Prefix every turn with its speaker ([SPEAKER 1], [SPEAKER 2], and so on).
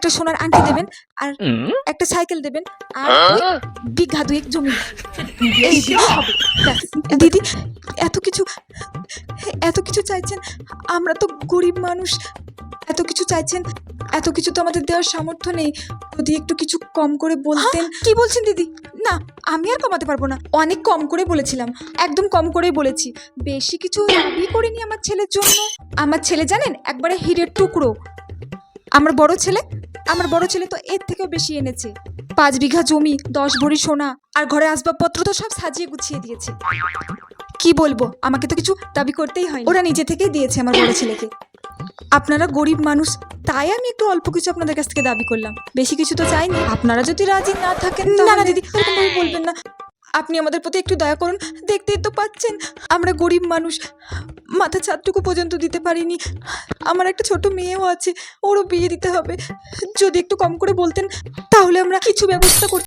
[SPEAKER 1] একটা সোনার আংটি দেবেন, আর একটা সাইকেল দেবেন, আর বিঘা দুয়েক জমি। এই দিলে হবে। ব্যাস। দিদি, এত কিছু চাইছেন, আমরা তো গরিব মানুষ। এত কিছু চাইছেন, এত কিছু তো আমাদের দেওয়ার সামর্থ্য নেই। যদি একটু কিছু কম করে বলতেন। কি বলছেন দিদি? না, আমি আর কমাতে পারবো না। অনেক কম করে বলেছিলাম, একদম কম করেই বলেছি। বেশি কিছু দাবি করিনি আমার ছেলের জন্য। আমার ছেলে জানেন একবারে হীরের টুকরো। আমার বড় ছেলে তো এর থেকেও বেশি এনেছে। 5 বিঘা জমি, 10 ভরি সোনা, আর ঘরে আসবাবপত্র তো সব সাজিয়ে গুছিয়ে দিয়েছে। কি বলবো, আমাকে তো কিছু দাবি করতেই হয়, ওরা নিজে থেকেই দিয়েছে আমার বড় ছেলেকে। আপনারা গরিব মানুষ, তাই আমি একটু অল্প কিছু আপনাদের কাছ থেকে দাবি করলাম, বেশি কিছু তো চাইনি। আপনারা যদি রাজি না থাকেন। না না দিদি, এরকম বলবেন না। আপনি আমাদের প্রতি একটু দয়া করুন। দেখতেই তো পাচ্ছেন আমরা গরিব মানুষ, মাথা ছাদটুকু পর্যন্ত দিতে পারিনি। আমার একটা ছোট মেয়েও আছে, ওরও বিয়ে দিতে হবে। যদি একটু কম করে বলতেন তাহলে আমরা কিছু ব্যবস্থা করতে।